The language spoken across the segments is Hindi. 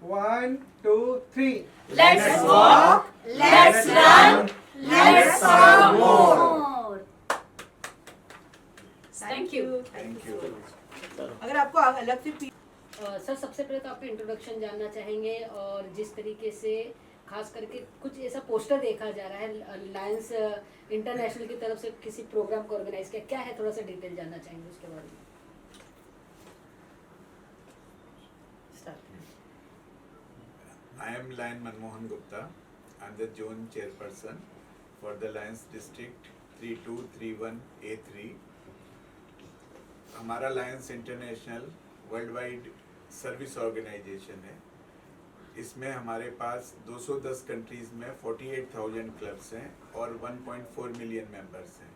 1, 2, 3. Let's walk, let's run, let's serve more. Thank you. Thank you. अगर आपको अलग से सर सबसे पहले तो आपका इंट्रोडक्शन जानना चाहेंगे और जिस तरीके से खास करके कुछ ऐसा पोस्टर देखा जा रहा है लायंस इंटरनेशनल की तरफ से किसी प्रोग्राम को ऑर्गेनाइज किया, क्या है थोड़ा सा डिटेल जानना चाहेंगे उसके बारे में। I am Lion Manmohan Gupta. I am the zone chairperson for the Lions District 3231A3. हमारा lions international world wide service organisation है। इसमें हमारे पास 210 कंट्रीज में 48,000 क्लब्स हैं और 1.4 मिलियन मेंबर्स हैं।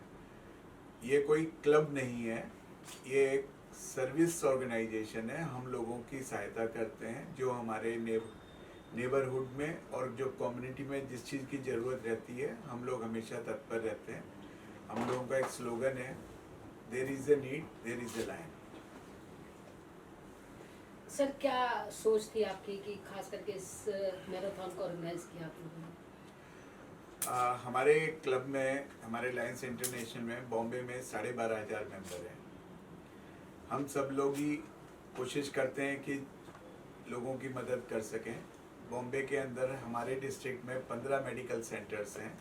ये कोई क्लब नहीं है, ये एक सर्विस ऑर्गेनाइजेशन है। हम लोगों की सहायता करते हैं जो हमारे नेबरहुड में और जो कम्युनिटी में जिस चीज़ की ज़रूरत रहती है हम लोग हमेशा तत्पर रहते हैं। हम लोगों का एक स्लोगन है, there is a need there is a lion. Sir क्या सोच थी आपकी कि खास करके इस मैराथन को ऑर्गेनाइज किया आप लोगों ने? हमारे क्लब में, हमारे लायंस इंटरनेशनल में बॉम्बे में 12,500 मेंबर हैं। हम सब लोग ही कोशिश करते हैं कि लोगों की मदद कर सकें। बॉम्बे के अंदर हमारे डिस्ट्रिक्ट में 15 मेडिकल सेंटर्स हैं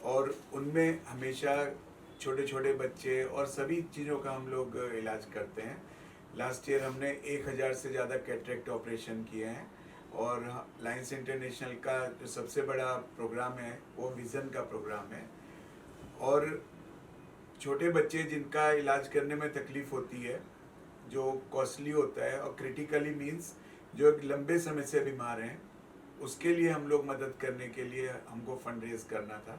और उनमें हमेशा छोटे छोटे बच्चे और सभी चीज़ों का हम लोग इलाज करते हैं। लास्ट ईयर हमने 1,000 से ज़्यादा कैटरेक्ट ऑपरेशन किए हैं और लायंस इंटरनेशनल का जो सबसे बड़ा प्रोग्राम है वो विज़न का प्रोग्राम है। और छोटे बच्चे जिनका इलाज करने में तकलीफ़ होती है, जो कॉस्टली होता है और क्रिटिकली मीन्स जो एक लंबे समय से बीमार हैं, उसके लिए हम लोग मदद करने के लिए हमको फंड रेज करना था।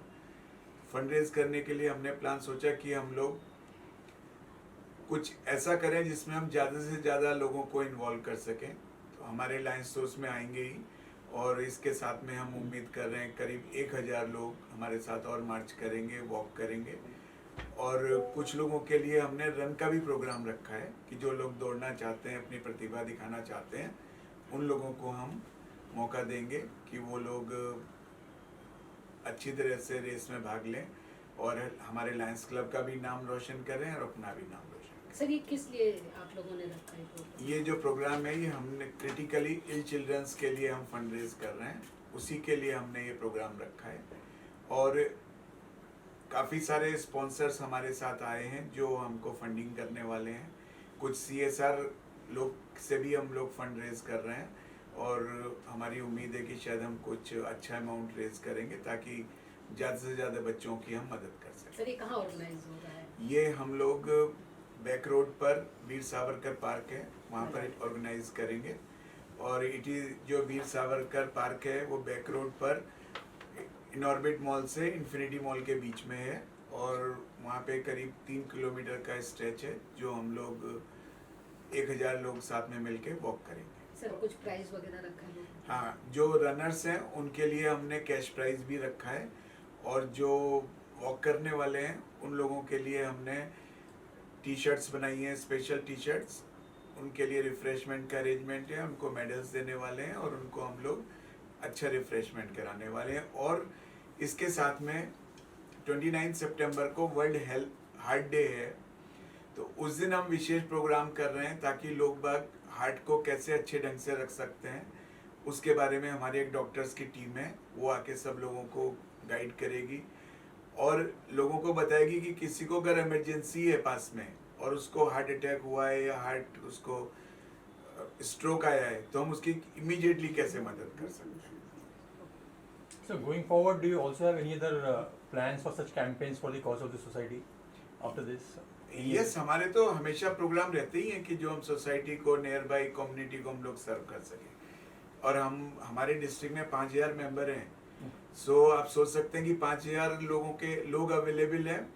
फंड रेज करने के लिए हमने प्लान सोचा कि हम लोग कुछ ऐसा करें जिसमें हम ज़्यादा से ज़्यादा लोगों को इन्वॉल्व कर सकें। तो हमारे लायंस तो उसमें आएंगे ही और इसके साथ में हम उम्मीद कर रहे हैं करीब 1,000 लोग हमारे साथ और मार्च करेंगे, वॉक करेंगे। और कुछ लोगों के लिए हमने रन का भी प्रोग्राम रखा है कि जो लोग दौड़ना चाहते हैं, अपनी प्रतिभा दिखाना चाहते हैं, उन लोगों को हम मौका देंगे कि वो लोग अच्छी तरह से रेस में भाग लें और हमारे लायंस क्लब का भी नाम रोशन करें और अपना भी नाम रोशन करें। सर ये किस लिए आप लोगों ने रखा है प्रोग्राम? ये जो प्रोग्राम है ये हमने क्रिटिकली इल चिल्ड्रंस के लिए हम फंड रेज कर रहे हैं, उसी के लिए हमने ये प्रोग्राम रखा है। और काफ़ी सारे स्पॉन्सर्स हमारे साथ आए हैं जो हमको फंडिंग करने वाले हैं। कुछ CSR लोग से भी हम लोग फंड रेज कर रहे हैं और हमारी उम्मीद है कि शायद हम कुछ अच्छा अमाउंट रेज करेंगे ताकि ज़्यादा से ज़्यादा बच्चों की हम मदद कर सकें। सर ये कहाँ ऑर्गेनाइज हो रहा है? ये हम लोग बैक रोड पर वीर सावरकर पार्क है, वहाँ पर ऑर्गेनाइज करेंगे। और जो वीर सावरकर पार्क है वो बैक रोड पर इनऑर्बिट मॉल से इन्फिनिटी मॉल के बीच में है और वहाँ पे करीब 3 किलोमीटर का स्ट्रेच है जो हम लोग 1,000 लोग साथ में मिलके वॉक करेंगे। सर कुछ प्राइस वगैरह रखा है? हाँ, जो रनर्स हैं उनके लिए हमने कैश प्राइज भी रखा है और जो वॉक करने वाले हैं उन लोगों के लिए हमने टी-शर्ट्स बनाई हैं, स्पेशल टी-शर्ट्स। उनके लिए रिफ्रेशमेंट का अरेंजमेंट है, उनको मेडल्स देने वाले हैं और उनको हम लोग अच्छा रिफ्रेशमेंट कराने वाले हैं। और इसके साथ में 29 सितंबर को वर्ल्ड हेल्थ हार्ट डे है, तो उस दिन हम विशेष प्रोग्राम कर रहे हैं ताकि लोग बाग हार्ट को कैसे अच्छे ढंग से रख सकते हैं उसके बारे में हमारी एक डॉक्टर्स की टीम है, वो आके सब लोगों को गाइड करेगी और लोगों को बताएगी कि किसी को अगर इमरजेंसी है पास में और उसको हार्ट अटैक हुआ है या हार्ट उसको स्ट्रोक आया है तो हम उसकी इमीडिएटली कैसे मदद कर सकते हैं। So going forward, do you also have any other plans for such campaigns for the cause of the society after this? Yes, हमारे तो हमेशा प्रोग्राम रहते ही हैं कि जो हम सोसाइटी को, नियर बाई कम्युनिटी को हम लोग सर्व कर सकें। और हम हमारे डिस्ट्रिक्ट में 5,000 मेंबर हैं, सो आप सोच सकते हैं कि 5,000 लोग अवेलेबल हैं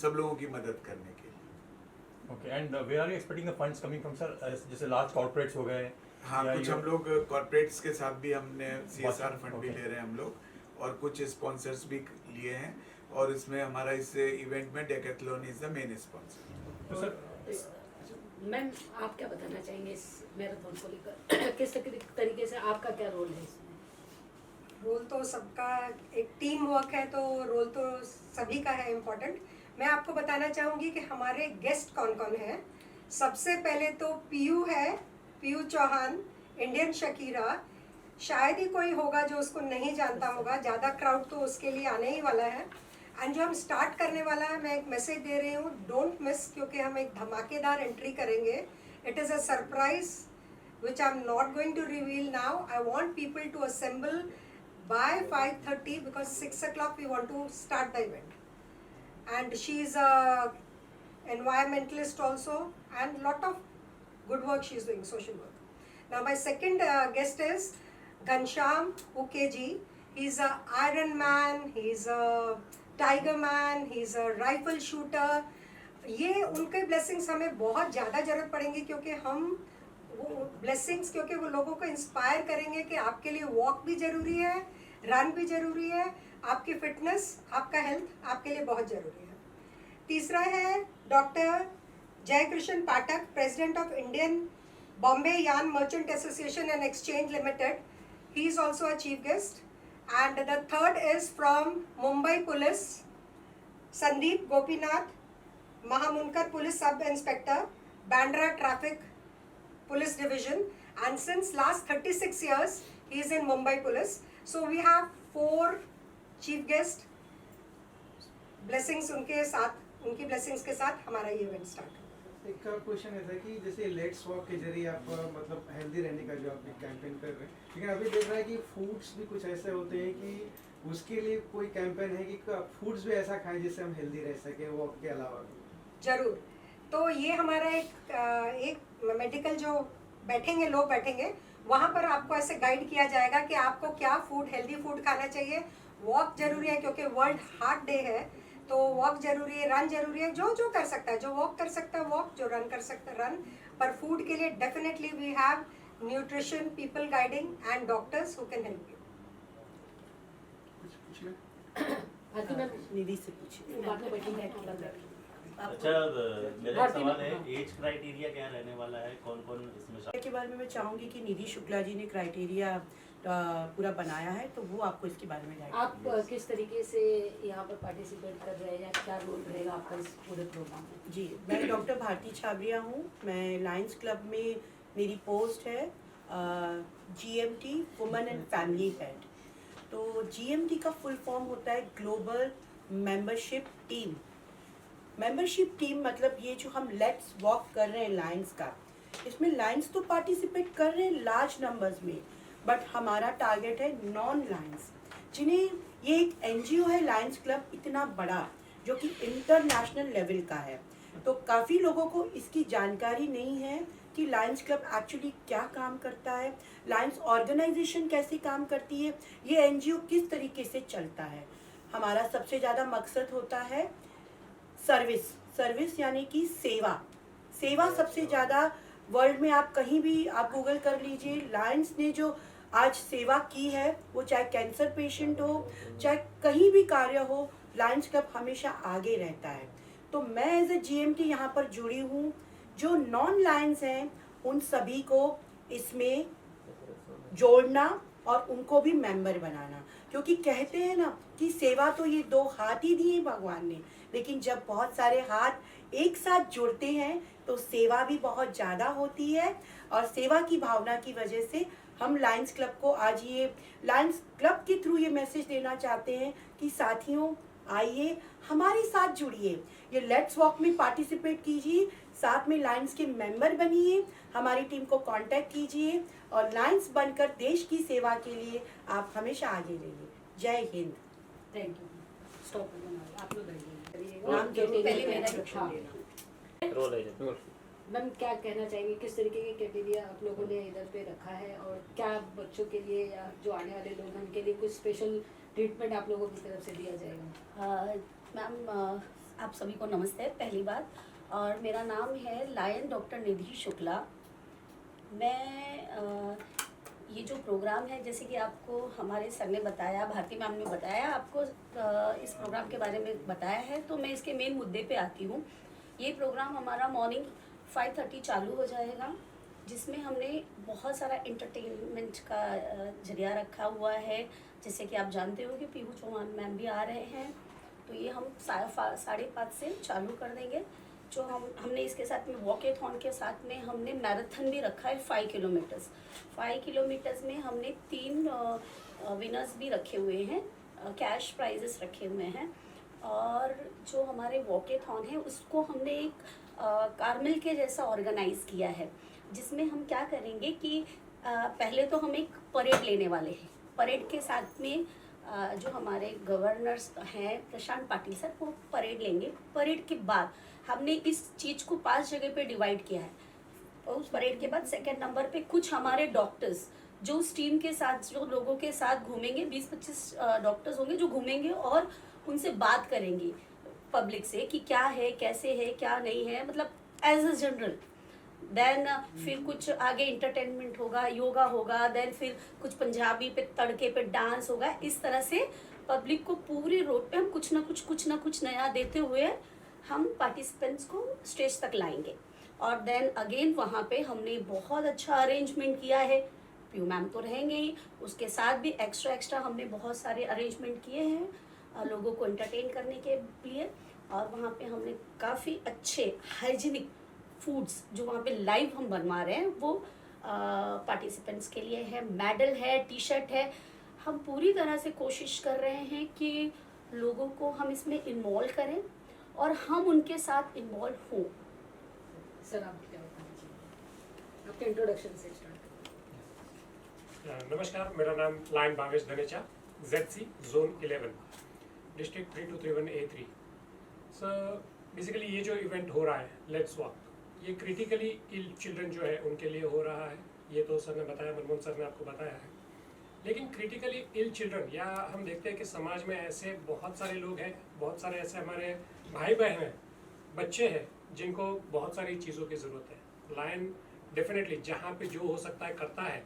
सब लोगों की मदद करने के लिए। Okay, and where are you expecting the funds coming from, sir? जैसे large corporates हो गए। हाँ, कुछ हम लोग कॉर्पोरेट्स के साथ भी हमने CSR फंड भी ले रहे हैं हम लोग और कुछ स्पॉन्सर्स भी लिए हैं और इसमें हमारा इस इवेंट में Decathlon is the main sponsor. तो सर मैम आप क्या बताना चाहेंगे इस मैराथन को लेकर किस तरीके से आपका क्या रोल है इसमें? रोल तो सबका एक टीम वर्क है, तो रोल तो सभी का है इम्पोर्टेंट। मैं आपको बताना चाहूँगी कि हमारे गेस्ट कौन कौन हैं। सबसे पहले तो पीयू है, पीयू चौहान, इंडियन शकीरा। शायद ही कोई होगा जो उसको नहीं जानता होगा, ज़्यादा क्राउड तो उसके लिए आने ही वाला है। एंड जो हम स्टार्ट करने वाला है, मैं एक मैसेज दे रही हूँ, डोंट मिस, क्योंकि हम एक धमाकेदार एंट्री करेंगे। It is a surprise which I'm not going to reveal now. I want people to assemble by 5:30 because 6 o'clock we want to start the event. And she is a environmentalist also, and lot of good work she is doing, social work. Now my second guest is Ghanshyam Ukeji. He's a Iron Man, he's a Tiger Man, he's a rifle shooter. ये उनके blessings हमें बहुत ज़्यादा ज़रूरत पड़ेंगी, क्योंकि हम वो ब्लेसिंग्स, क्योंकि वो लोगों को इंस्पायर करेंगे कि आपके लिए वॉक भी ज़रूरी है, रन भी ज़रूरी है, आपकी फिटनेस, आपका हेल्थ आपके लिए बहुत ज़रूरी है। तीसरा है doctor Jaykrishna Pathak, president of Indian Bombay yarn merchant association and exchange limited. He is also a chief guest. And the third is from Mumbai police, Sandeep Gopinath, Mahamunkar police sub inspector, Bandra traffic Police Division, and since last 36 years he is in Mumbai Police. So we have 4 chief guests. Blessings उनके साथ, उनकी blessings के साथ हमारा ये event start होगा। एक क्वेश्चन ऐसा है कि जैसे लेट्स वॉक के जरिए आप मतलब हेल्दी रहने का जो आप कैंपेन कर रहे हैं, लेकिन अभी देख रहा है कि फूड्स भी कुछ ऐसे होते हैं कि उसके लिए कोई कैंपेन है कि फूड्स भी ऐसा खाएं जिससे हम हेल्दी रह सकें वॉक के अलावा? जरूर। तो ये हमारा एक मेडिकल जो बैठेंगे, लोग बैठेंगे, वहाँ पर आपको ऐसे गाइड किया जाएगा कि आपको क्या फूड, हेल्दी फूड खाना चाहिए। वॉक जरूरी है क्योंकि वर्ल्ड हार्ट डे है, तो वॉक जरूरी है, रन जरूरी है। जो कर सकता है, जो वॉक कर सकता है वॉक, जो रन कर सकता है रन। पर फूड के लिए definitely we have nutrition people guiding and doctors who can help you. Nidhi से पूछिए। अच्छा, मेरा एक सवाल है, एज क्राइटेरिया क्या रहने वाला है, कौन कौन इसमें के बारे में मैं चाहूँगी कि निधि शुक्ला जी ने क्राइटेरिया पूरा बनाया है, तो वो आपको इसके बारे में गाइड आप किस तरीके से यहाँ पर पार्टिसिपेट कर रहे हैं या क्या रोल रहेगा आपका इस पूरे प्रोग्राम में? जी, मैं डॉक्टर भारती छाबरिया हूँ। मैं लायंस क्लब में मेरी पोस्ट है GMT women and family head. तो GMT का फुल फॉर्म होता है global membership team. Membership team मतलब ये जो हम लेट्स वॉक कर रहे हैं लायंस का, इसमें लायंस तो पार्टिसिपेट कर रहे हैं लार्ज नंबर्स में, बट हमारा टारगेट है नॉन लायंस, जिन्हें ये एक NGO है लायंस क्लब, इतना बड़ा जो कि इंटरनेशनल लेवल का है। तो काफ़ी लोगों को इसकी जानकारी नहीं है कि लायंस क्लब एक्चुअली क्या काम करता है, लायंस ऑर्गेनाइजेशन कैसे काम करती है, ये NGO किस तरीके से चलता है। हमारा सबसे ज़्यादा मकसद होता है सर्विस यानी कि सेवा सबसे ज़्यादा वर्ल्ड में। आप कहीं भी आप गूगल कर लीजिए, लायंस ने जो आज सेवा की है, वो चाहे कैंसर पेशेंट हो, चाहे कहीं भी कार्य हो, लायंस क्लब हमेशा आगे रहता है। तो मैं एज ए GMT यहाँ पर जुड़ी हूँ। जो नॉन लायंस हैं उन सभी को इसमें जोड़ना और उनको भी मेंबर बनाना, क्योंकि कहते हैं ना कि सेवा तो ये 2 हाथ ही दिए भगवान ने, लेकिन जब बहुत सारे हाथ एक साथ जुड़ते हैं तो सेवा भी बहुत ज़्यादा होती है। और सेवा की भावना की वजह से हम लायंस क्लब को आज ये लायंस क्लब के थ्रू ये मैसेज देना चाहते हैं कि साथियों आइए हमारे साथ जुड़िए, ये लेट्स वॉक में पार्टिसिपेट कीजिए, साथ में लायंस के मेंबर बनिए, हमारी टीम को कांटेक्ट कीजिए और लायंस बनकर देश की सेवा के लिए आप हमेशा आगे रहिए। जय हिंद। Thank you. स्टॉप आप लोग नाम जरूर पहले मेरा इंट्रोडक्शन देना। रोल है? मैम क्या कहना चाहेंगे, किस तरीके के क्राइटेरिया आप लोगों ने इधर पे रखा है और क्या बच्चों के लिए या जो आने वाले लोग हैं उनके लिए कुछ स्पेशल ट्रीटमेंट आप लोगों की तरफ से दिया जाएगा? मैम आप सभी को नमस्ते पहली बात, और मेरा नाम है लायन डॉक्टर निधि शुक्ला। मैं ये जो प्रोग्राम है, जैसे कि आपको हमारे सर ने बताया, भारती मैम ने बताया, आपको इस प्रोग्राम के बारे में बताया है, तो मैं इसके मेन मुद्दे पे आती हूँ। ये प्रोग्राम हमारा मॉर्निंग 5:30 चालू हो जाएगा, जिसमें हमने बहुत सारा इंटरटेनमेंट का जरिया रखा हुआ है। जैसे कि आप जानते हो कि पीहू चौहान मैम भी आ रहे हैं, तो ये हम 5:30 से चालू कर देंगे। जो हमने इसके साथ में वॉकेथॉन के साथ में हमने मैराथन भी रखा है 5 किलोमीटर्स। 5 किलोमीटर्स में हमने 3 विनर्स भी रखे हुए हैं, कैश प्राइजेस रखे हुए हैं। और जो हमारे वॉकेथॉन है उसको हमने एक कार्मेल के जैसा ऑर्गेनाइज किया है, जिसमें हम क्या करेंगे कि पहले तो हम एक परेड लेने वाले हैं। परेड के साथ में जो हमारे गवर्नर्स हैं प्रशांत पाटिल सर, वो परेड लेंगे। परेड के बाद हमने इस चीज़ को 5 जगह पे डिवाइड किया है। और उस परेड के बाद सेकंड नंबर पे कुछ हमारे डॉक्टर्स जो उस टीम के साथ, जो लोगों के साथ घूमेंगे, 20-25 डॉक्टर्स होंगे जो घूमेंगे और उनसे बात करेंगे पब्लिक से कि क्या है, कैसे है, क्या नहीं है, मतलब एज अ जनरल। देन फिर कुछ आगे इंटरटेनमेंट होगा, योगा होगा, देन फिर कुछ पंजाबी पे तड़के पे डांस होगा। इस तरह से पब्लिक को पूरे रोड पे हम कुछ ना कुछ नया देते हुए हम पार्टिसिपेंट्स को स्टेज तक लाएंगे। और देन अगेन वहाँ पे हमने बहुत अच्छा अरेंजमेंट किया है। पीयू मैम तो रहेंगे ही, उसके साथ भी एक्स्ट्रा हमने बहुत सारे अरेंजमेंट किए हैं लोगों को एंटरटेन करने के लिए। और वहाँ पे हमने काफ़ी अच्छे हाइजीनिक फूड्स जो वहाँ पे लाइव हम बनवा रहे हैं वो पार्टिसिपेंट्स के लिए है। मेडल है, टी-शर्ट है। हम पूरी तरह से कोशिश कर रहे हैं कि लोगों को हम इसमें इन्वॉल्व करें और हम उनके साथ इन्वॉल्व हों। सर आप क्या बताना चाहिए? आपके इंट्रोडक्शन से स्टार्ट नमस्कार, मेरा नाम lion Bhavesh Dhanecha, ZC zone 11 district 3231A3। Sir basically ये जो इवेंट हो रहा है लेट्स वॉक, ये क्रिटिकली इल चिल्ड्रन जो है उनके लिए हो रहा है। ये तो सर ने बताया, मनमोहन सर ने आपको बताया है। लेकिन क्रिटिकली इल चिल्ड्रन, या हम देखते हैं कि समाज में ऐसे बहुत सारे लोग हैं, बहुत सारे ऐसे हमारे भाई बहन हैं, बच्चे हैं जिनको बहुत सारी चीज़ों की ज़रूरत है। लायन डेफिनेटली जहाँ पे जो हो सकता है करता है,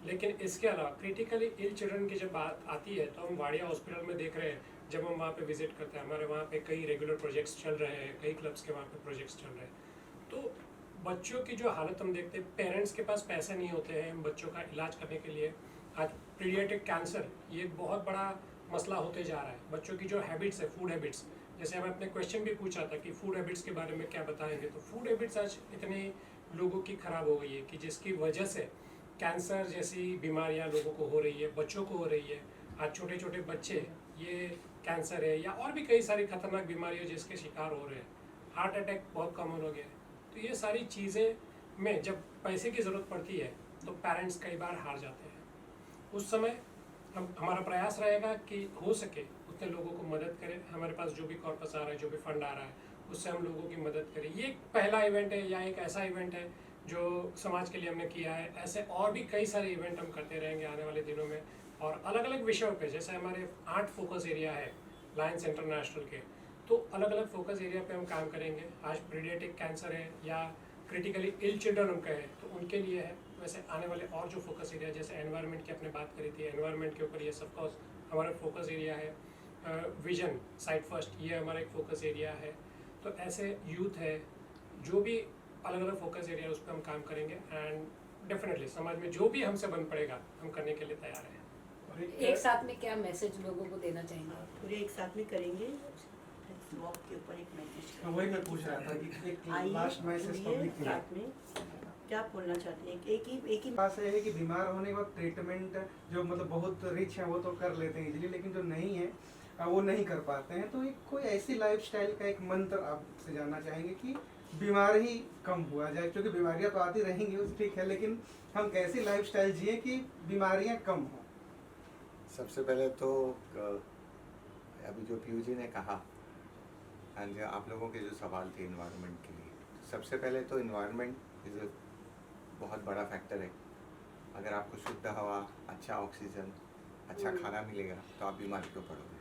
लेकिन इसके अलावा क्रिटिकली इल चिल्ड्रन की जब बात आती है तो हम वाडिया हॉस्पिटल में देख रहे हैं, जब हम वहाँ पे विजिट करते हैं, हमारे वहाँ पे कई रेगुलर प्रोजेक्ट्स चल रहे हैं, कई क्लब्स के वहाँ पे प्रोजेक्ट्स चल रहे हैं। तो बच्चों की जो हालत हम देखते हैं, पेरेंट्स के पास पैसे नहीं होते हैं बच्चों का इलाज करने के लिए। आज पीडियाट्रिक कैंसर ये बहुत बड़ा मसला होते जा रहा है। बच्चों की जो हैबिट्स है, फूड हैबिट्स, जैसे हमें अपने क्वेश्चन भी पूछा था कि फूड हैबिट्स के बारे में क्या बताएंगे, तो फूड हैबिट्स आज इतनी लोगों की ख़राब हो गई है कि जिसकी वजह से कैंसर जैसी बीमारियां लोगों को हो रही है, बच्चों को हो रही है। आज छोटे छोटे बच्चे ये कैंसर है या और भी कई सारी खतरनाक बीमारियां जिसके शिकार हो रहे हैं। हार्ट अटैक बहुत कॉमन हो गया है। तो ये सारी चीज़ें में जब पैसे की ज़रूरत पड़ती है तो पेरेंट्स कई बार हार जाते हैं। उस समय हमारा प्रयास रहेगा कि हो सके उतने लोगों को मदद करें। हमारे पास जो भी कॉर्पस आ रहा है, जो भी फंड आ रहा है, उससे हम लोगों की मदद करें। ये एक पहला इवेंट है या एक ऐसा इवेंट है जो समाज के लिए हमने किया है। ऐसे और भी कई सारे इवेंट हम करते रहेंगे आने वाले दिनों में, और अलग अलग विषयों पे। जैसे हमारे 8 फोकस एरिया है लायंस इंटरनेशनल के, तो अलग अलग फोकस एरिया पे हम काम करेंगे। आज पीडियाट्रिक कैंसर है या क्रिटिकली इल चिल्ड्रन हम कहें तो उनके लिए है। वैसे आने वाले और जो फोकस एरिया, जैसे एनवायरनमेंट की आपने बात करी थी, एनवायरनमेंट के ऊपर ये सब हमारा फोकस एरिया है। विजन साइट फर्स्ट, ये हमारा एक फोकस एरिया है। तो ऐसे यूथ है, जो भी अलग अलग फोकस एरिया उस पर हम काम करेंगे। एंड डेफिनेटली समाज में जो भी हमसे बन पड़ेगा हम करने के लिए तैयार हैं। एक साथ में क्या मैसेज लोगों को देना चाहेंगे? पूरे एक साथ में करेंगे। वॉक के ऊपर एक मैसेज वही मैं पूछ रहा था कि एक आइए, लास्ट मैसेज सुनिए, पब्लिक के साथ में क्या बोलना चाहते हैं? एक ही पास है कि बीमार होने के बाद ट्रीटमेंट जो मतलब बहुत रिच है वो तो कर लेते हैं इजीली, लेकिन जो नहीं है वो नहीं कर पाते हैं। तो एक कोई ऐसी लाइफस्टाइल का एक मंत्र आपसे जानना चाहेंगे कि बीमारी कम हुआ जाए, क्योंकि बीमारियां तो आती रहेंगी वो ठीक है, लेकिन हम कैसी लाइफस्टाइल जिए कि बीमारियां कम हो। सबसे पहले तो अभी जो पीयू जी ने कहा एंड आप लोगों के जो सवाल थे इन्वायरमेंट के लिए, सबसे पहले तो इन्वायरमेंट इज़ बहुत बड़ा फैक्टर है। अगर आपको शुद्ध हवा, अच्छा ऑक्सीजन, अच्छा खाना मिलेगा तो आप बीमार क्यों पड़ोगे।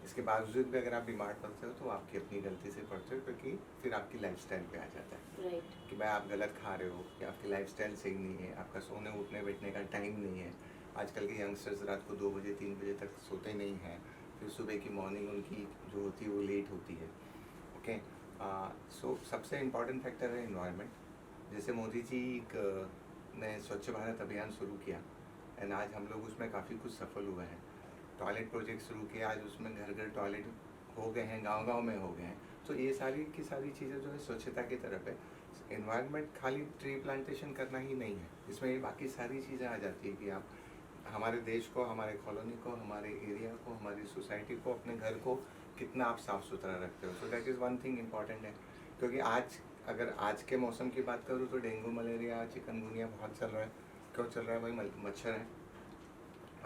इसके बावजूद भी अगर आप बीमार पड़ते हो तो आपकी अपनी गलती से पड़ते हो, क्योंकि फिर आपकी लाइफस्टाइल पे आ जाता है कि भाई आप गलत खा रहे हो या आपकी लाइफस्टाइल सही नहीं है, आपका सोने उठने बैठने का टाइम नहीं है। आजकल के यंगस्टर्स रात को 2 बजे 3 बजे तक सोते नहीं हैं, फिर सुबह की मॉर्निंग उनकी जो होती है वो लेट होती है। ओके, सो सबसे इम्पॉर्टेंट फैक्टर है इन्वायरमेंट। जैसे मोदी जी ने स्वच्छ भारत अभियान शुरू किया एंड आज हम लोग उसमें काफ़ी कुछ सफल हुए हैं। टॉयलेट प्रोजेक्ट शुरू किया, आज उसमें घर घर टॉयलेट हो गए हैं, गांव-गांव में हो गए हैं। तो ये सारी की सारी चीज़ें जो है स्वच्छता की तरफ है। एनवायरनमेंट खाली ट्री प्लांटेशन करना ही नहीं है, इसमें ये बाकी सारी चीज़ें आ जाती है कि आप हमारे देश को, हमारे कॉलोनी को, हमारे एरिया को, हमारी सोसाइटी को, अपने घर को कितना आप साफ़ सुथरा रखते हो। So that is one thing important है, क्योंकि अगर आज के मौसम की बात करूँ तो डेंगू, मलेरिया, चिकनगुनिया बहुत चल रहा है। क्यों चल रहा है भाई? मच्छर है।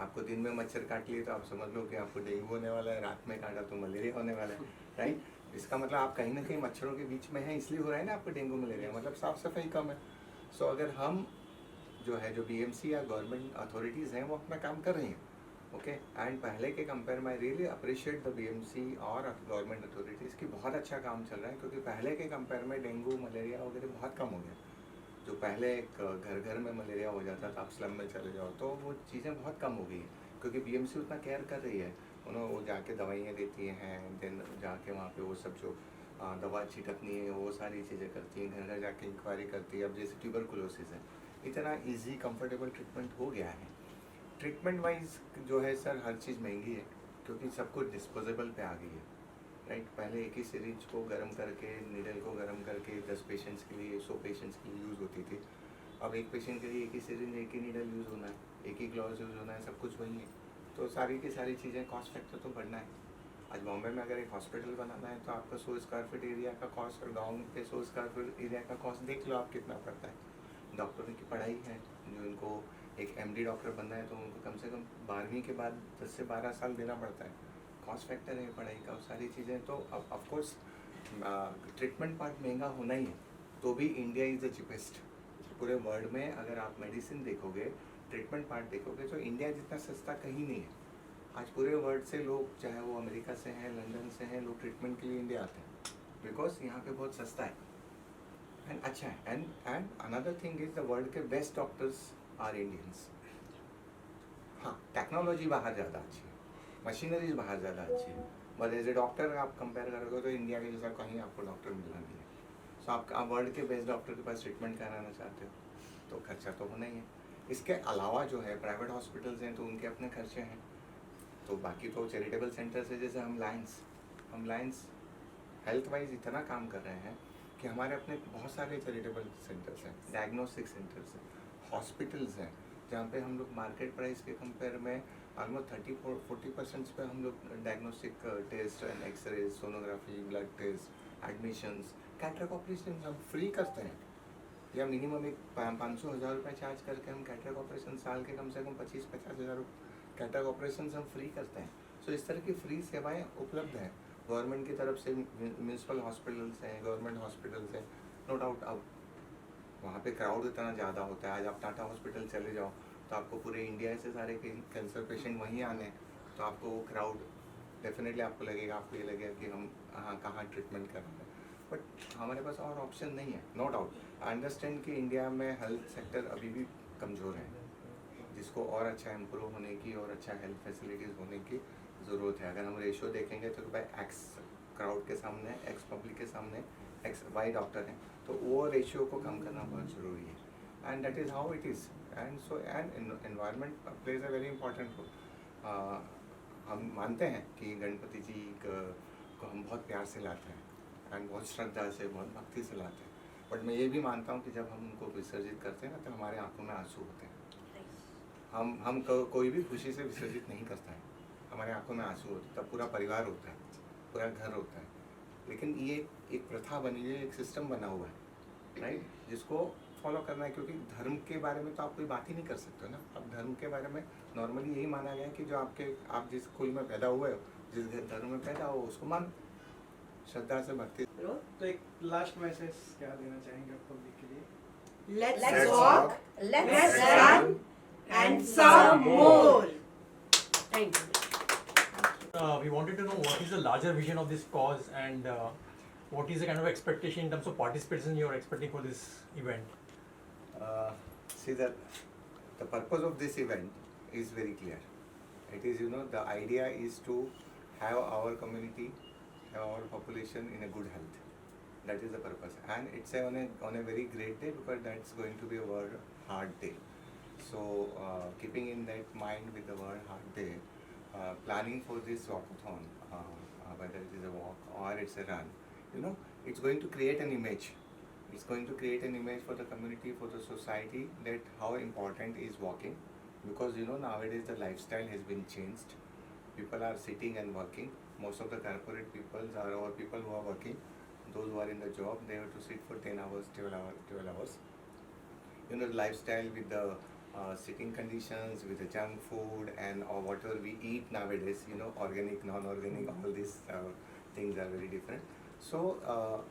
आपको दिन में मच्छर काट लिए तो आप समझ लो कि आपको डेंगू होने वाला है, रात में काटा तो मलेरिया होने वाला है, राइट? इसका मतलब आप कहीं ना कहीं मच्छरों के बीच में हैं, इसलिए हो रहा है ना आपको डेंगू मलेरिया, मतलब साफ़ सफाई कम है। सो अगर हम जो बीएमसी या गवर्नमेंट अथॉरिटीज़ हैं वो अपना काम कर रही हैं, ओके, एंड पहले के कंपेयर में I really appreciate the BMC और गवर्नमेंट अथॉरिटीज़ की बहुत अच्छा काम चल रहा है, क्योंकि पहले के कंपेयर में डेंगू, मलेरिया वगैरह बहुत कम हो गया। जो पहले घर घर में मलेरिया हो जाता था, आप स्लम में चले जाओ तो वो चीज़ें बहुत कम हो गई हैं, क्योंकि बीएमसी उतना केयर कर रही है। उन्होंने वो जाके दवाइयाँ देती हैं, देन जाके वहाँ पे वो सब जो दवा छिटकनी है वो सारी चीज़ें करती हैं, घर घर जाके इंक्वायरी करती है। अब जैसे ट्यूबरकुलोसिस है, इतना इजी कंफर्टेबल ट्रीटमेंट हो गया है। ट्रीटमेंट वाइज जो है सर हर चीज़ महंगी है, क्योंकि सब कुछ डिस्पोजेबल पे आ गई है, राइट? पहले एक ही सिरिंज को गर्म करके, नीडल को गर्म करके 10 पेशेंट्स के लिए, 100 पेशेंट्स के लिए यूज़ होती थी। अब एक पेशेंट के लिए एक ही सिरिंज, एक ही नीडल यूज़ होना है, एक ही ग्लव्स यूज़ होना है, सब कुछ वही है। तो सारी की सारी चीज़ें, कॉस्ट फैक्टर तो बढ़ना है। आज बॉम्बे में अगर एक हॉस्पिटल बनाना है तो आपका 100 स्क्वायर फीट एरिया का कॉस्ट, और गाँव के 100 स्क्वायर फीट एरिया का कॉस्ट देख लो आप कितना पड़ता है। डॉक्टरों की पढ़ाई है, जो इनको एक एमडी डॉक्टर बनना है तो उनको कम से कम 12वीं के बाद 10 से 12 साल देना पड़ता है। कॉस्ट फैक्टर है पढ़ाई का, सारी चीज़ें। तो अब ऑफकोर्स ट्रीटमेंट पार्ट महंगा होना ही है, तो भी इंडिया इज़ द चीपेस्ट। पूरे वर्ल्ड में अगर आप मेडिसिन देखोगे, ट्रीटमेंट पार्ट देखोगे, तो इंडिया जितना सस्ता कहीं नहीं है। आज पूरे वर्ल्ड से लोग, चाहे वो अमेरिका से हैं, लंदन से हैं, लोग ट्रीटमेंट के लिए इंडिया आते हैं, बिकॉज यहाँ पे बहुत सस्ता है एंड अच्छा है। And another thing is the world के बेस्ट डॉक्टर्स आर इंडियंस। हाँ, टेक्नोलॉजी बाहर ज़्यादा अच्छी है, मशीनरीज बाहर ज़्यादा अच्छी है, बट एज ए डॉक्टर आप कंपेयर करोगे तो इंडिया के जैसा कहीं आपको डॉक्टर मिलना नहीं है। सो आप वर्ल्ड के बेस्ट डॉक्टर के पास ट्रीटमेंट कराना चाहते हो तो खर्चा तो होना ही है। इसके अलावा जो है प्राइवेट हॉस्पिटल्स हैं तो उनके अपने खर्चे हैं, तो बाकी तो चैरिटेबल सेंटर्स है, जैसे हम लायंस हेल्थ वाइज इतना काम कर रहे हैं कि हमारे अपने बहुत सारे चैरिटेबल सेंटर्स हैं, डायग्नोस्टिक सेंटर्स हैं, हॉस्पिटल्स हैं, जहाँ पे हम लोग मार्केट प्राइस के कंपेयर में ऑलमोस्ट 30-40% पे हम लोग diagnostic test and x ray, sonography, blood test, admissions, cataract operation हम फ्री करते हैं, या मिनिमम एक 500-1000 रुपये चार्ज करके हम कैटरेक्ट ऑपरेशन साल के कम से कम 25-50 हज़ार कैटरेक्ट ऑपरेशन हम फ्री करते हैं। सो इस तरह की फ्री सेवाएं उपलब्ध हैं गवर्नमेंट की तरफ से। म्यूनसिपल हॉस्पिटल्स हैं, गवर्नमेंट हॉस्पिटल्स हैं, नो डाउट। अब वहाँ पे क्राउड इतना ज़्यादा होता है, आज आप टाटा हॉस्पिटल चले जाओ तो आपको पूरे इंडिया से सारे कैंसर पेशेंट वहीं आने हैं, तो आपको वो क्राउड डेफिनेटली आपको लगेगा, आपको ये लगेगा कि हम कहाँ ट्रीटमेंट कर रहे हैं, बट हमारे पास और ऑप्शन नहीं है, नो डाउट। आई अंडरस्टैंड कि इंडिया में हेल्थ सेक्टर अभी भी कमज़ोर है, जिसको और अच्छा इम्प्रूव होने की और अच्छा हेल्थ फैसिलिटीज़ होने की ज़रूरत है। अगर हम रेशियो देखेंगे तो भाई एक्स क्राउड के सामने, एक्स पब्लिक के सामने एक्स वाई डॉक्टर हैं, तो वो रेशियो को कम करना बहुत ज़रूरी है, and that is how it is. And so and environment plays a very important role. हम मानते हैं कि गणपति जी को हम बहुत प्यार से लाते हैं एंड बहुत श्रद्धा से, बहुत भक्ति से लाते हैं, बट मैं ये भी मानता हूँ कि जब हम उनको विसर्जित करते हैं ना तो हमारे आंखों में आंसू होते हैं। कोई भी खुशी से विसर्जित नहीं करता है, हमारे आंखों में आंसू होते हैं, तब पूरा परिवार होता है, पूरा घर होता है। लेकिन ये एक प्रथा बनी है, एक सिस्टम बना हुआ है, राइट, जिसको फॉलो करना है, क्योंकि धर्म के बारे में तो आप कोई बात ही नहीं कर सकते ना। अब धर्म के बारे में नॉर्मली यही माना गया है कि जो आप जिस कुल में पैदा हुए हो, जिस धर्म में पैदा हो, उसको मान श्रद्धा से भक्ति। तो एक लास्ट मैसेज क्या देना चाहेंगे आप पब्लिक के लिए? Let's walk, let's run, and some more. Thank you. We wanted to know what is the larger vision of this cause, and what is the kind of expectation in terms of participation you are expecting for this event? See, the purpose of this event is very clear. It is, the idea is to have our community, have our population in a good health. That is the purpose, and it's on a very great day because that's going to be a World Heart Day. So keeping in that mind with the World Heart Day, planning for this walkathon, whether it is a walk or it's a run, you know, it's going to create an image. It's going to create an image for the community, for the society, that how important is walking, because you know nowadays the lifestyle has been changed. People are sitting and working. Most of the corporate people are, or people who are working, those who are in the job, they have to sit for 10 hours, 12 hours. You know, the lifestyle with the sitting conditions, with the junk food and or whatever we eat nowadays, you know, organic, non-organic, all these things are very different. So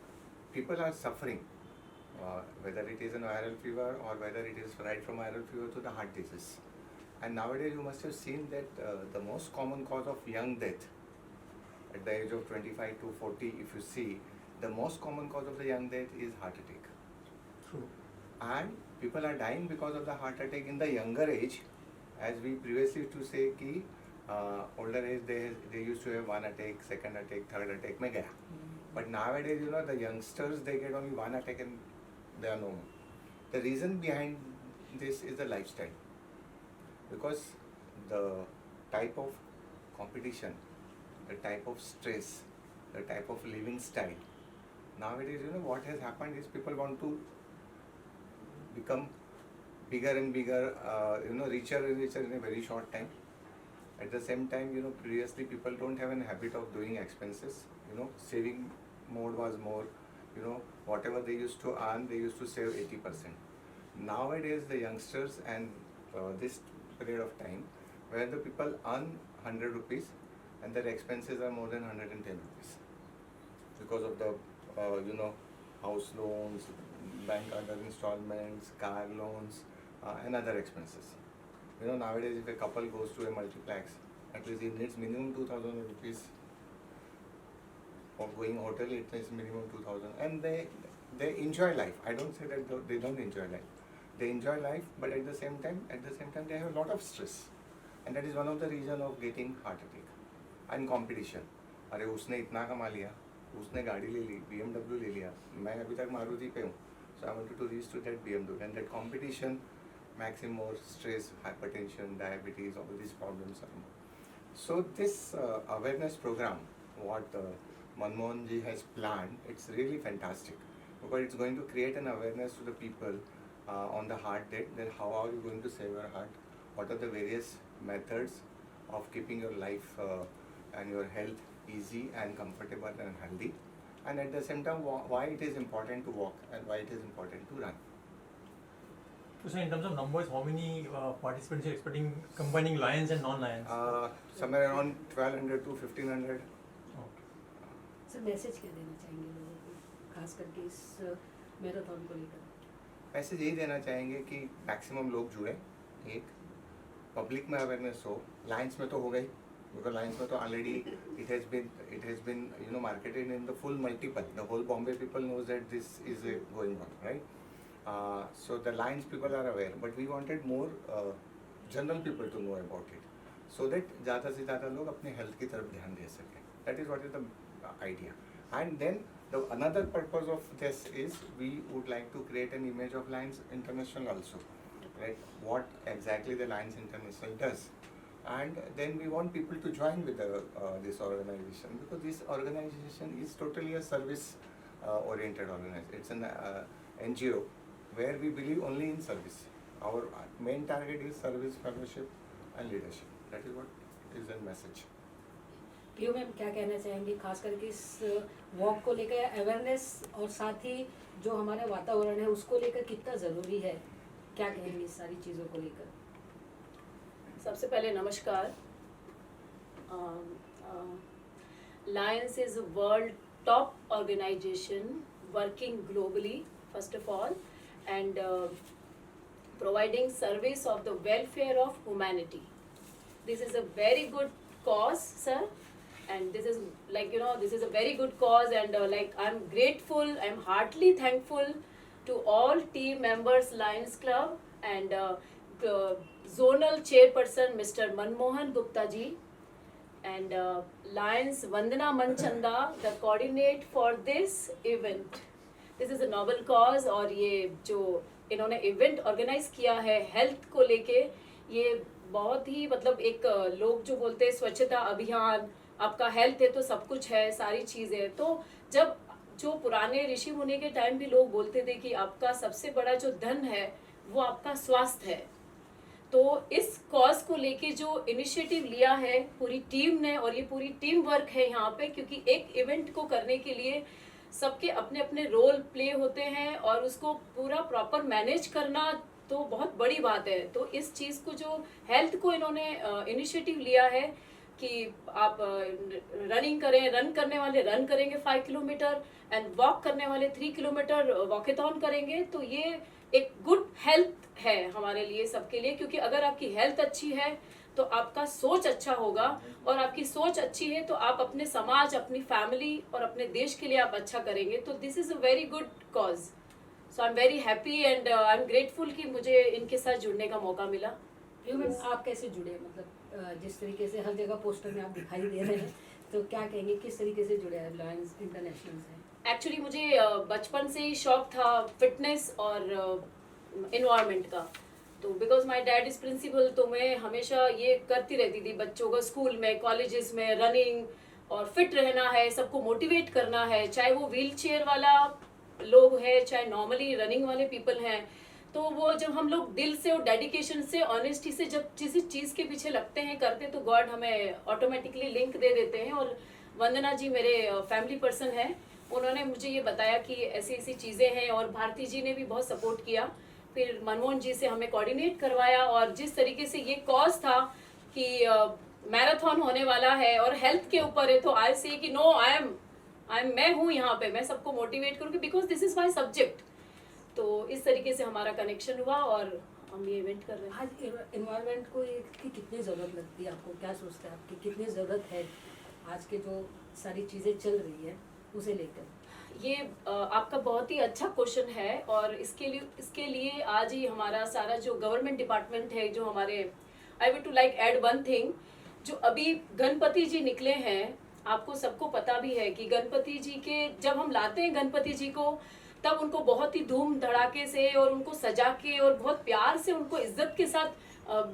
people are suffering, whether it is an viral fever or whether it is right from viral fever to the heart disease. And nowadays you must have seen that the most common cause of young death at the age of 25 to 40, if you see, the most common cause of the young death is heart attack. True. And people are dying because of the heart attack in the younger age. As we previously used to say ki older age they used to have one attack, second attack, third attack mein gaya. But nowadays, you know, the youngsters, they get only one attack and they are no more. The reason behind this is the lifestyle. Because the type of competition, the type of stress, the type of living style. Nowadays, you know, what has happened is people want to become bigger and bigger, you know, richer and richer in a very short time. At the same time, you know, previously people don't have a habit of doing expenses. You know, saving mode was more, you know, whatever they used to earn, they used to save 80%. Nowadays, the youngsters and this period of time, where the people earn 100 rupees and their expenses are more than 110 rupees because of the, you know, house loans, bank other installments, car loans, and other expenses. You know, nowadays if a couple goes to a multiplex, at least it needs minimum 2,000 rupees. For going hotel, it needs minimum 2,000, and they enjoy life. I don't say that they don't enjoy life. They enjoy life, but at the same time they have a lot of stress, and that is one of the reason of getting heart attack. And competition. अरे उसने इतना कमा लिया, उसने गाड़ी ले ली, BMW ले लिया, मैं अभी तक मारुति पे हूँ. So I wanted to reach to that BMW, and that competition makes him more stress, hypertension, diabetes, all these problems are more. So this awareness program, what Manmohan ji has planned, it's really fantastic because it's going to create an awareness to the people on the heart day, then how are you going to save your heart, what are the various methods of keeping your life and your health easy and comfortable and healthy, and at the same time why it is important to walk and why it is important to run. So in terms of numbers, how many participants are you expecting, combining Lions and non-Lions? Somewhere around 1200 to 1500. Sir message क्या देना चाहेंगे लोगों को, खास करके इस मैराथन को लेकर? मैसेज यही देना चाहेंगे कि मैक्सिमम लोग जुड़े, एक पब्लिक में अवेयरनेस हो. लाइन्स में तो हो गई, बिकॉज लाइन्स में तो already it has been you know marketed in the full multiple. The whole Bombay people knows that this is going on, right? So the Lions people are aware, but we wanted more general people to know about it, so that ज़्यादा से ज़्यादा लोग अपने health की तरफ ध्यान दे सकें. That is what is the idea. And then the another purpose of this is we would like to create an image of Lions International also, right? What exactly the Lions International does, and then we want people to join with this organization, because this organization is totally a service oriented organization. It's an NGO. Where we believe only in service. Our main target is service, fellowship and leadership. That is what is the message. Piyu ma'am क्या कहना चाहेंगे, खास करके इस वॉक को लेकर अवेयरनेस और साथ ही जो हमारा वातावरण है उसको लेकर कितना ज़रूरी है, क्या कहेंगे इस सारी चीज़ों को लेकर? सबसे पहले नमस्कार. Lions is a world top organization working globally, first of all, and providing service of the welfare of humanity. This is a very good cause, sir, and this is like, you know, this is a very good cause, and like I'm grateful, I'm heartily thankful to all team members, Lions Club, and zonal chairperson Mr. Manmohan Gupta ji, and Lions Vandana Manchanda, the coordinate for this event. This is a noble cause और ये जो इन्होंने इवेंट ऑर्गेनाइज किया है हेल्थ को लेके, ये बहुत ही मतलब एक लोग जो बोलते हैं स्वच्छता अभियान, आपका हेल्थ है तो सब कुछ है, सारी चीज़ें। तो जब जो पुराने ऋषि मुनि के टाइम भी लोग बोलते थे कि आपका सबसे बड़ा जो धन है वो आपका स्वास्थ्य है, तो इस कॉज को लेके जो इनिशिएटिव लिया है पूरी टीम ने, और ये पूरी टीम वर्क है यहाँ पे, क्योंकि एक इवेंट को करने के लिए सबके अपने अपने रोल प्ले होते हैं और उसको पूरा प्रॉपर मैनेज करना तो बहुत बड़ी बात है। तो इस चीज़ को जो हेल्थ को इन्होंने इनिशिएटिव लिया है कि आप रनिंग करें, रन करने वाले रन करेंगे 5 किलोमीटर एंड वॉक करने वाले 3 किलोमीटर वॉकेथॉन करेंगे, तो ये एक गुड हेल्थ है हमारे लिए सबके लिए, क्योंकि अगर आपकी हेल्थ अच्छी है तो आपका सोच अच्छा होगा, और आपकी सोच अच्छी है तो आप अपने समाज, अपनी फैमिली और अपने देश के लिए आप अच्छा करेंगे। तो this is a very good cause, so I am very happy and I am grateful कि मुझे इनके साथ जुड़ने का मौका मिला। आप कैसे जुड़े, मतलब जिस तरीके से हर जगह पोस्टर में आप दिखाई दे रहे हैं, तो क्या कहेंगे किस तरीके से जुड़े हैं लायंस इंटरनेशनल से? एक्चुअली मुझे बचपन से ही शौक था फिटनेस और इन्वायरमेंट का, तो because my dad is principal, तो मैं हमेशा ये करती रहती थी बच्चों को स्कूल में, कॉलेजेस में रनिंग, और फिट रहना है, सबको मोटिवेट करना है, चाहे वो व्हील चेयर वाला लोग है चाहे नॉर्मली रनिंग वाले पीपल हैं। तो वो जब हम लोग दिल से और डेडिकेशन से, ऑनेस्टी से जब किसी चीज़ के पीछे लगते हैं, करते हैं, तो गॉड हमें ऑटोमेटिकली लिंक दे देते हैं। और वंदना जी मेरे फैमिली पर्सन हैं, उन्होंने मुझे ये बताया कि ऐसी ऐसी चीज़ें हैं, और भारती जी ने भी बहुत सपोर्ट किया। फिर मनमोहन जी से हमें कोऑर्डिनेट करवाया, और जिस तरीके से ये कॉज था कि मैराथन होने वाला है और हेल्थ के ऊपर है, तो आई से कि नो, आई एम मैं हूँ यहाँ पे, मैं सबको मोटिवेट करूँगी because this is my subject. तो इस तरीके से हमारा कनेक्शन हुआ और हम ये इवेंट कर रहे हैं। आज इन्वायरमेंट को की कितनी ज़रूरत लगती है आपको, क्या सोचते हैं आपकी कितनी ज़रूरत है आज के जो सारी चीज़ें चल रही है उसे लेकर? ये आपका बहुत ही अच्छा क्वेश्चन है, और इसके लिए आज ही हमारा सारा जो गवर्नमेंट डिपार्टमेंट है, जो हमारे, I would to like add one thing, जो अभी गणपति जी निकले हैं, आपको सबको पता भी है कि गणपति जी के जब हम लाते हैं गणपति जी को, तब उनको बहुत ही धूम धड़ाके से और उनको सजा के और बहुत प्यार से उनको इज्जत के साथ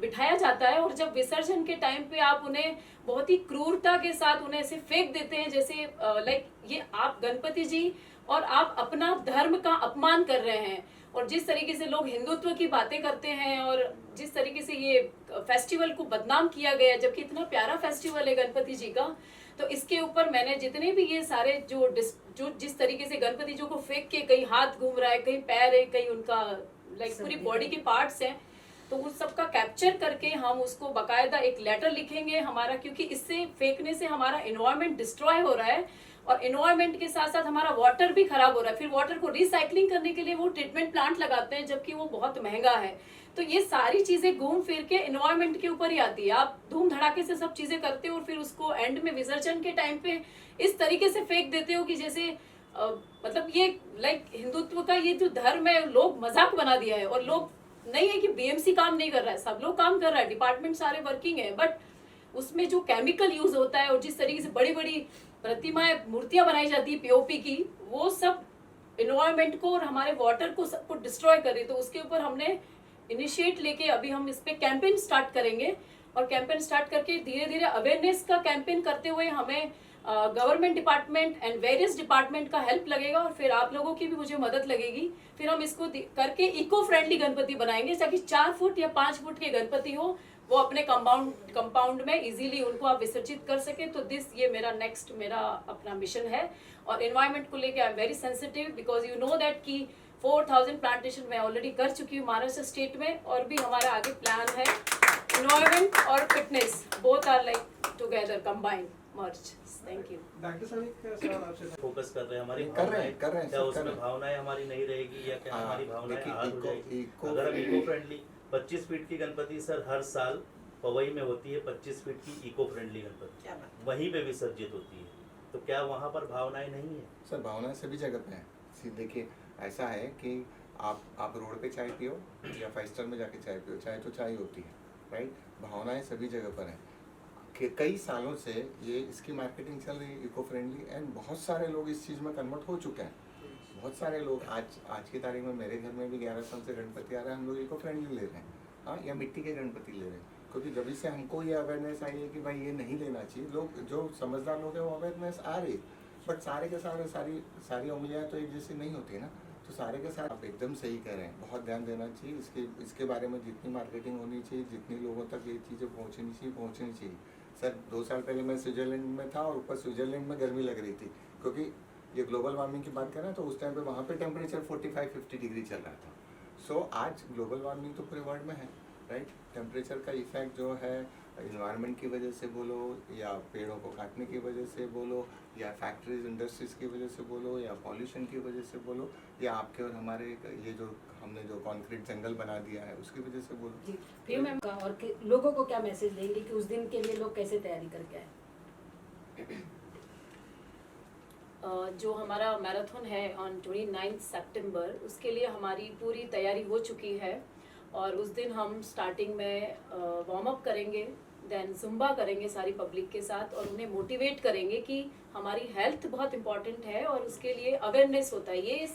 बिठाया जाता है, और जब विसर्जन के टाइम पे आप उन्हें बहुत ही क्रूरता के साथ उन्हें ऐसे फेंक देते हैं, जैसे लाइक ये आप गणपति जी और आप अपना धर्म का अपमान कर रहे हैं। और जिस तरीके से लोग हिंदुत्व की बातें करते हैं और जिस तरीके से ये फेस्टिवल को बदनाम किया गया, जबकि इतना प्यारा फेस्टिवल है गणपति जी का, तो इसके ऊपर मैंने जितने भी ये सारे जो जिस तरीके से गणपति जी को फेंक के कहीं हाथ घूम रहा है, कहीं पैर है, कहीं उनका लाइक पूरी बॉडी के पार्ट्स हैं, तो उस सब का कैप्चर करके हम उसको बकायदा एक लेटर लिखेंगे हमारा, क्योंकि इससे फेंकने से हमारा एनवायरनमेंट डिस्ट्रॉय हो रहा है, और एनवायरनमेंट के साथ साथ हमारा वाटर भी खराब हो रहा है। फिर वाटर को रिसाइकलिंग करने के लिए वो ट्रीटमेंट प्लांट लगाते हैं, जबकि वो बहुत महंगा है। तो ये सारी चीजें घूम फिर के एनवायरनमेंट के ऊपर ही आती है। आप धूम धड़ाके से सब चीजें करते हो और फिर उसको एंड में विसर्जन के टाइम पे इस तरीके से फेंक देते हो कि जैसे मतलब ये लाइक हिंदुत्व का ये जो धर्म है लोग मजाक बना दिया है। और लोग नहीं है कि बीएमसी काम नहीं कर रहा है, सब लोग काम कर रहा है, डिपार्टमेंट सारे वर्किंग है, बट उसमें जो केमिकल यूज होता है और जिस तरीके से बड़ी बड़ी प्रतिमाएं, मूर्तियां बनाई जाती है पीओपी की, वो सब एनवायरनमेंट को और हमारे वाटर को सबको डिस्ट्रॉय कर रही है। तो उसके ऊपर हमने इनिशिएट लेके अभी हम इस पे कैंपेन स्टार्ट करेंगे, और कैंपेन स्टार्ट करके धीरे धीरे अवेयरनेस का कैंपेन करते हुए हमें government department and various department का हेल्प लगेगा, और फिर आप लोगों की भी मुझे मदद लगेगी। फिर हम इसको करके इको फ्रेंडली गणपति बनाएंगे, ताकि 4 फुट या 5 फुट के गणपति हो, वो अपने कंपाउंड में इजीली उनको आप विसर्जित कर सके। तो ये मेरा अपना मिशन है। और एनवायरनमेंट को लेके I am very sensitive, because you know that कि 4000 प्लांटेशन मैं ऑलरेडी कर चुकी हूँ महाराष्ट्र स्टेट में, और भी हमारा आगे प्लान है। एनवायरनमेंट और fitness both are like together combined merge. Thank you. Doctor Samik का सवाल आपसे था। फोकस कर रहे हैं हमारी कर रहे हैं, क्या सब कर उसमें रहे हैं। भावनाएं हमारी नहीं रहेगी, या क्या हाँ, हमारी भावनाएं देखिए, आज हो जाएगी? इको अगर हम फ्रेंडली- इको फ्रेंडली 25 फीट की गणपति सर हर साल पवई में होती है, 25 फीट की इको फ्रेंडली गणपति वहीं पे विसर्जित होती है, तो क्या वहाँ पर भावनाएं नहीं है? सर भावनाएं सभी जगह पे हैं। देखिए ऐसा है कि आप रोड पे चाय पियो या 5 स्टार में जाके चाय पियो, चाय तो चाय होती है, राइट? भावनाएं सभी जगह पर हैं। कई सालों से ये इसकी मार्केटिंग चल रही है इको फ्रेंडली, एंड बहुत सारे लोग इस चीज़ में कन्वर्ट हो चुके हैं। बहुत सारे लोग आज की तारीख में मेरे घर में भी 11 साल से गणपति आ रहा है, हम लोग इको फ्रेंडली ले रहे हैं, हाँ, या मिट्टी के गणपति ले रहे हैं, क्योंकि जब से हमको ये अवेयरनेस आई है कि भाई ये नहीं लेना चाहिए। लोग जो समझदार लोग हैं वो अवेयरनेस आ रही, बट सारे के सारे सारी उंगलियाँ तो एक जैसी नहीं होती ना, तो सारे के साथ आप एकदम सही कह रहे हैं, बहुत ध्यान देना चाहिए इसके बारे में। जितनी मार्केटिंग होनी चाहिए, जितनी लोगों तक ये चीज़ें पहुँचनी चाहिए। सर 2 साल पहले मैं स्विट्जरलैंड में था, और ऊपर स्विट्जरलैंड में गर्मी लग रही थी, क्योंकि ये ग्लोबल वार्मिंग की बात करें तो उस टाइम पे वहाँ पे टेम्परेचर 45-50 डिग्री चल रहा था। सो आज ग्लोबल वार्मिंग तो पूरे वर्ल्ड में है, राइट। टेम्परेचर का इफेक्ट जो है इन्वायरमेंट की वजह से बोलो, या पेड़ों को काटने की वजह से बोलो, या फैक्ट्रीज इंडस्ट्रीज की वजह से बोलो, या पॉल्यूशन की वजह से बोलो, या आपके और हमारे ये जो हमने जो कॉन्क्रीट जंगल बना दिया है उसकी वजह से बोलो। जी फिर मैम और लोगों को क्या मैसेज देंगे कि उस दिन के लिए लोग कैसे तैयारी करके आए? जो हमारा मैराथन है ऑन 29 सितंबर, उसके लिए हमारी पूरी तैयारी हो चुकी है। और उस दिन हम स्टार्टिंग में वार्म अप करेंगे, देन जुम्बा करेंगे सारी पब्लिक के साथ, और उन्हें मोटिवेट करेंगे कि हमारी हेल्थ बहुत इम्पॉर्टेंट है, और उसके लिए अवेयरनेस होता है। ये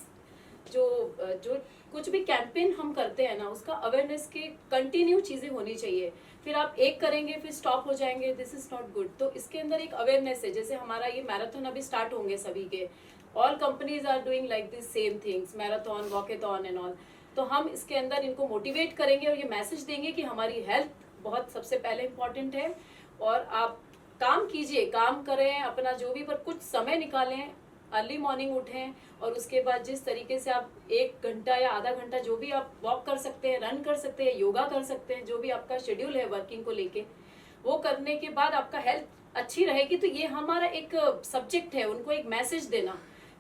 जो कुछ भी कैंपेन हम करते हैं ना, उसका अवेयरनेस के कंटिन्यू चीज़ें होनी चाहिए। फिर आप एक करेंगे फिर स्टॉप हो जाएंगे, दिस इज नॉट गुड। तो इसके अंदर एक अवेयरनेस है। जैसे हमारा ये मैराथन अभी स्टार्ट होंगे सभी के, all companies are doing like this same things, marathon, walkathon and all. तो हम इसके अंदर इनको मोटिवेट करेंगे और ये मैसेज देंगे कि हमारी हेल्थ बहुत सबसे पहले इम्पॉर्टेंट है, और आप काम कीजिए, काम करें अपना जो भी, पर कुछ समय निकालें, अर्ली मॉर्निंग उठें, और उसके बाद जिस तरीके से आप 1 घंटा या आधा घंटा जो भी आप वॉक कर सकते हैं, रन कर सकते हैं, योगा कर सकते हैं, जो भी आपका शेड्यूल है वर्किंग को लेके, वो करने के बाद आपका हेल्थ अच्छी रहेगी। तो ये हमारा एक सब्जेक्ट है, उनको एक मैसेज देना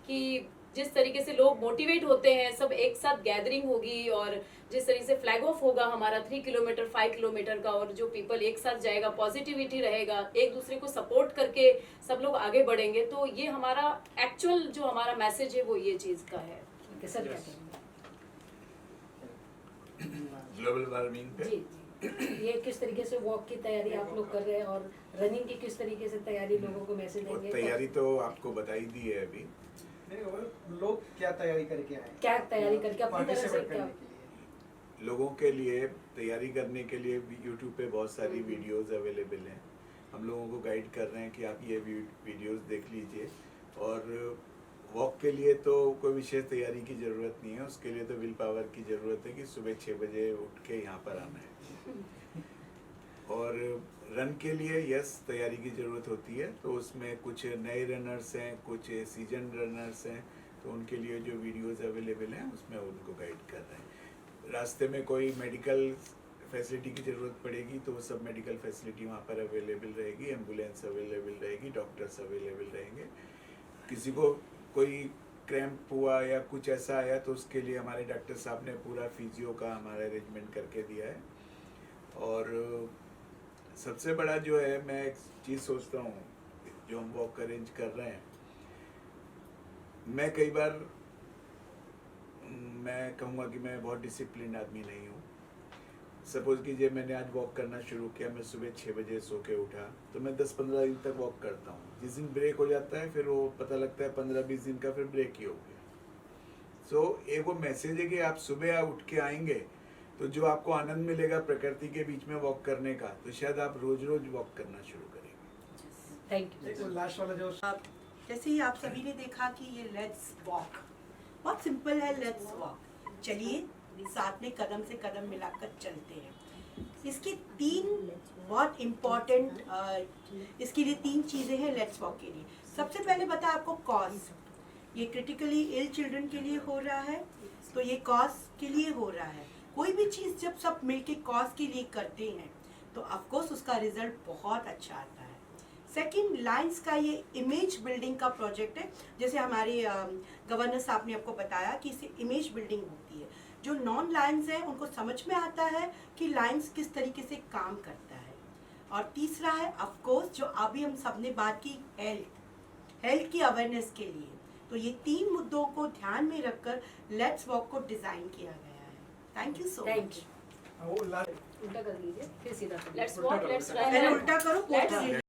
कि जिस तरीके से लोग मोटिवेट होते हैं, सब एक साथ गैदरिंग होगी, और जिस तरीके से फ्लैग ऑफ होगा हमारा 3 किलोमीटर 5 किलोमीटर का, और जो पीपल एक साथ जाएगा, पॉजिटिविटी रहेगा, एक दूसरे को सपोर्ट करके सब लोग आगे बढ़ेंगे। तो ये हमारा एक्चुअल जो हमारा मैसेज है वो ये चीज़ का है। सर क्या कहेंगे? ग्लोबल वार्मिंग पे जी ये किस तरीके से वॉक की तैयारी आप लोग कर रहे हैं, और रनिंग की किस तरीके से तैयारी लोगों को मैसेज और देंगे? तैयारी तो आपको बताई दी है अभी। नहीं, और लोग क्या तैयारी करके आए, क्या तैयारी करके अपनी तरह से पार्टिसिपेट क्या? करने के लिए? लोगों के लिए तैयारी करने के लिए यूट्यूब पे बहुत सारी वीडियोस अवेलेबल हैं। हम लोगों को गाइड कर रहे हैं कि आप ये वीडियोस देख लीजिए। और वॉक के लिए तो कोई विशेष तैयारी की ज़रूरत नहीं है, उसके लिए तो विल पावर की ज़रूरत है कि सुबह 6 बजे उठ के यहाँ पर आना है। और रन के लिए यस तैयारी की ज़रूरत होती है, तो उसमें कुछ नए रनर्स हैं, कुछ सीजन रनर्स हैं, तो उनके लिए जो वीडियोस अवेलेबल हैं उसमें उनको गाइड कर रहे हैं। रास्ते में कोई मेडिकल फैसिलिटी की ज़रूरत पड़ेगी तो वो सब मेडिकल फैसिलिटी वहाँ पर अवेलेबल रहेगी, एम्बुलेंस अवेलेबल रहेगी, डॉक्टर्स अवेलेबल रहेंगे। किसी को कोई क्रैम्प हुआ या कुछ ऐसा आया तो उसके लिए हमारे डॉक्टर साहब ने पूरा फिजियो का हमारा अरेंजमेंट करके दिया है। और सबसे बड़ा जो है, मैं एक चीज़ सोचता हूँ जो हम वॉक अरेंज कर रहे हैं, मैं कई बार मैं कहूँगा कि मैं बहुत डिसिप्लिन आदमी नहीं हूँ। सपोज कीजिए मैंने आज वॉक करना शुरू किया, मैं सुबह 6 बजे सो के उठा, तो मैं 10-15 दिन तक वॉक करता हूँ। जिस दिन ब्रेक हो जाता है फिर वो पता लगता है 15-20 दिन का फिर ब्रेक ही हो गया। सो एक वो मैसेज है कि आप सुबह उठ के आएंगे तो जो आपको आनंद मिलेगा प्रकृति के बीच में वॉक करने का, तो शायद आप रोज रोज वॉक करना शुरू करेंगे। Thank you. लास्ट वाला जो जैसे ही आप सभी ने देखा कि ये लेट्स वॉक बहुत सिंपल है, लेट्स वॉक, चलिए साथ में कदम से कदम मिलाकर चलते हैं। इसकी 3 बहुत इम्पॉर्टेंट इसके लिए 3 चीज़ें हैं लेट्स वॉक के लिए। सबसे पहले बता आपको कॉज, ये क्रिटिकली इल चिल्ड्रन के लिए हो रहा है, तो ये कॉज के लिए हो रहा है। कोई भी चीज़ जब सब मिलके कॉज के लिए करते हैं तो ऑफकोर्स उसका रिजल्ट बहुत अच्छा आता है। सेकंड, लायंस का ये इमेज बिल्डिंग का प्रोजेक्ट है। जैसे हमारे गवर्नर साहब ने आपको बताया कि इससे इमेज बिल्डिंग होती है। जो नॉन लायंस हैं उनको समझ में आता है कि लायंस किस तरीके से काम करता है। और तीसरा है ऑफकोर्स जो अभी हम सब ने बात की, हेल्थ की अवेयरनेस के लिए। तो ये 3 मुद्दों को ध्यान में रखकर लेट्स वॉक को डिज़ाइन किया गया है। Thank you so much. Thank you. वो लास्ट उल्टा कर लीजिए फिर सीधा कर लीजिए। लेट्स वॉक, लेट्स उल्टा रन। पहले उल्टा करो, Let's- पोस्टर